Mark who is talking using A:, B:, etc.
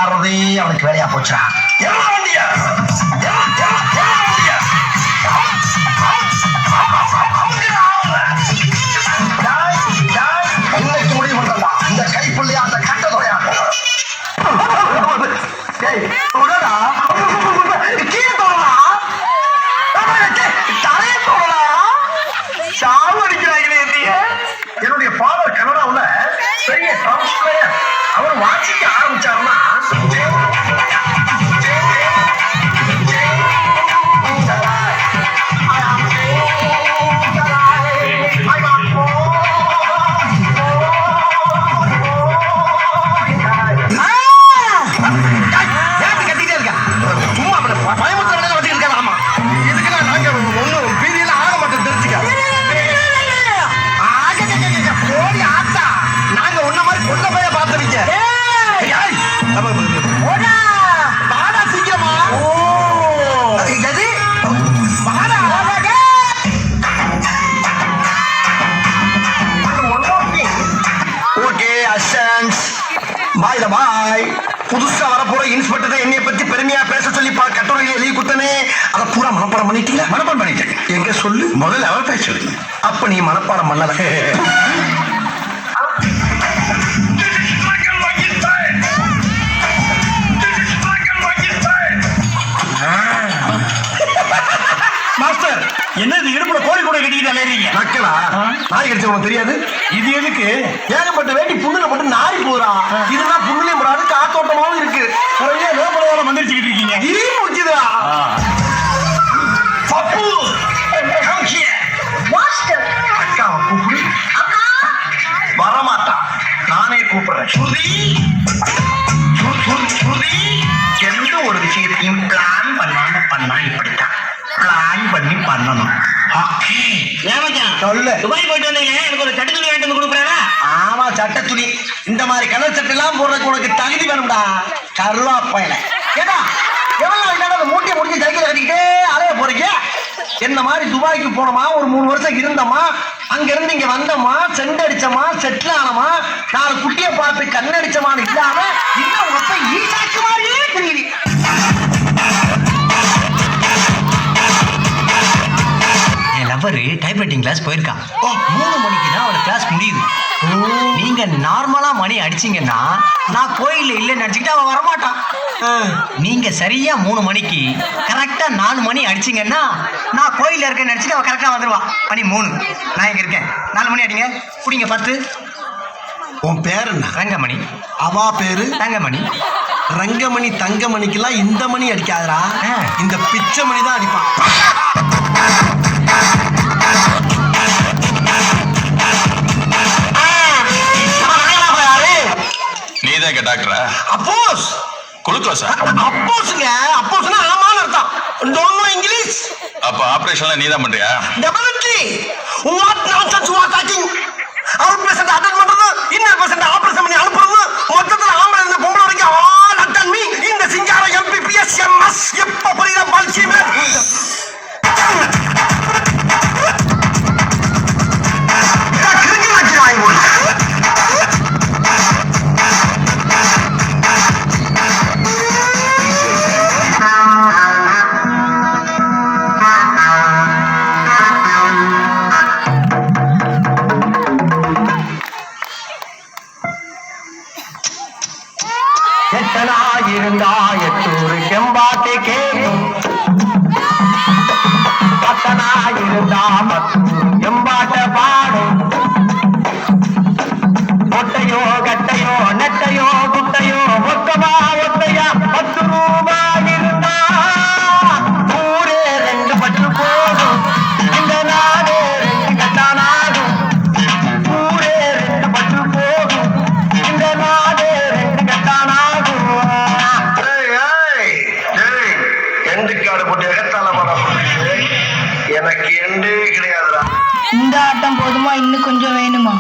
A: ஆடுறதே அவனுக்கு வேலையா போச்சுடா. இன்னைக்கு முடிவு பண்ணலாம். இந்த கைப்புள்ளியா அந்த கட்ட தொடையாட்டம். கீழே தோணலா தலையை தோணலா சாவு அடிக்கிறாங்களே. என்னுடைய ஃபாதர் கனடாவுல பெரிய ட்ரம்ஸ் பிளேயர். அவர் வாசிக்க ஆரம்பிச்சாருன்னா கட்டிட்டே இருக்கா. சும்மா பயமுத்திர வச்சுட்டு இருக்கா. ஆமா, இதுக்கு நாங்க ஒன்னும் பீதியில ஆக மாட்டோம். தெரிஞ்சுக்க போடி ஆத்தா. நாங்க உன்ன மாதிரி கொண்ட பைய பார்த்துருக்க. வாடா சீக்கிரமா. எது வாடா. ஓகே அஷன்ஸ் பாய் பாய். புதுசா வரப்போற இன்ஸ்பெக்டர் என்னைய பத்தி பெருமையா பேச சொல்லி கட்டுரையில எழுதி குத்தனே. அதை பூரா மனப்பாடம் பண்ணிட்டீங்களா? மனப்பாடம் பண்ணிட்டேன். எங்க சொல்லு. முதல்ல அவ பேச சொல்லு. அப்ப நீ மனப்பாடம் பண்ணல. மாஸ்டர், என்னது இடுப்புல கோழி கூட கட்டிக்கிட்டு அலையறீங்க? நக்கலா? நாய் கடிச்ச உனக்கு தெரியாது? இது எதுக்கு? ஏகப்பட்ட வேண்டி புண்ணுல போட்டு நாரி போறா. இதெல்லாம் புண்ணுலயும் போடாது, காத்தோட்டமாவும் இருக்கு. நிறைய வேப்பலோட மந்திரிச்சுக்கிட்டு இருக்கீங்க. ஈ முடிச்சுதா பப்பு. மாஸ்டர் அக்காவை கூப்பிடு. வரமாட்டா, நானே கூப்பிடுறேன். சுருதி எந்த ஒரு விஷயத்தையும் பிளான் பண்ணாம பண்ணா இப்படித்தான். பிளான் பண்ணி பண்ணணும். துபாய் போயிட்டு வந்தீங்க, எனக்கு ஒரு சட்ட துணி வாங்கிட்டு வந்து கொடுக்குறேன். ஆமா, சட்ட துணி. இந்த மாதிரி கலர் சட்டை எல்லாம் போடுறதுக்கு உனக்கு தகுதி வேணும்டா. கருவாப்பையில ஏடா எவ்வளவு மூட்டையை முடிஞ்சு சைக்கிள் கட்டிக்கிட்டே அலைய போறீங்க. என்ன மாதிரி துபாய்க்கு போனோமா, ஒரு 3 வருஷம் இருந்தோமா, அங்க இருந்து இங்க வந்தோமா, செண்ட் அடிச்சோமா, செட்டில் ஆனோமா, 4 குட்டியை பார்த்து கண்ணடிச்சமான்னு இல்லாம இன்னும் உங்க ஈசாக்கு மாதிரியே தெரியுது. டைப்ரைட்டிங் கிளாஸ் போயிருக்கான். 3 மணிக்கு தான் அவனுக்கு கிளாஸ் முடியுது. நீங்க நார்மலா மணி அடிச்சீங்கன்னா நான் கோயில்ல இல்லைன்னு நினைச்சுக்கிட்டு அவன் வரமாட்டான். நீங்க சரியா 3 மணிக்கு கரெக்டா 4 மணி அடிச்சீங்கன்னா நான் கோயில்ல இருக்கேன்னு நினைச்சிட்டு அவன் கரெக்டா வந்துருவான். மணி 3, நான் இங்க இருக்கேன். 4 மணி அடிங்க, புடிங்க 10. உன் பேர் என்ன? ரங்கமணி. அவா பேரு தங்கமணி. ரங்கமணி தங்கமணிக்கெல்லாம் இந்த மணி அடிக்காதரா, இந்த பிச்சை மணி தான் அடிப்பான்.
B: நீதான் டாக்டரா?
A: அப்போஸ்
B: குளுக்கோஸா?
A: அப்போஸ்ங்க. அப்போஸ்னா ஆமான்னு அர்த்தம். Don't know English.
B: அப்ப ஆபரேஷன்ல நீதான் பண்றியா?
A: Definitely. What nonsense you are talking. Out patient attend பண்றது, இன்னர் பேஷண்ட் ஆபரேஷன் பண்ணி அனுப்புறது, மொத்தத்துல ஆம்பளை இருந்து பொம்பளை வரைக்கும் ஆல் அட்டெண்ட் மீ இந்த சிங்கார எம்பிபிஎஸ் எம்எஸ். எப்ப புரியுதா பல்சிமே? இருந்தா 8 செம்பாட்டை கேட்கும். பத்தனா இருந்தா 10 எம்பாட்ட பாடும். ஒட்டையோ கட்டையோ நெட்டையோ குட்டையோ மொத்தமா ஒத்தையா 10 ரூபாய் இருந்தா ஊரே 2 பட்டு போடும். இந்த நாடே 2 கட்டானாடும். ஊரே 2 பட்டு போடும். இந்த நாடே 2 கட்டானாடும். எண்டுக்காடு போட்டு எகத்தால எனக்கு எண்டே கிடையாதுடா.
C: இந்த ஆட்டம் போதுமா, இன்னும் கொஞ்சம் வேணுமா?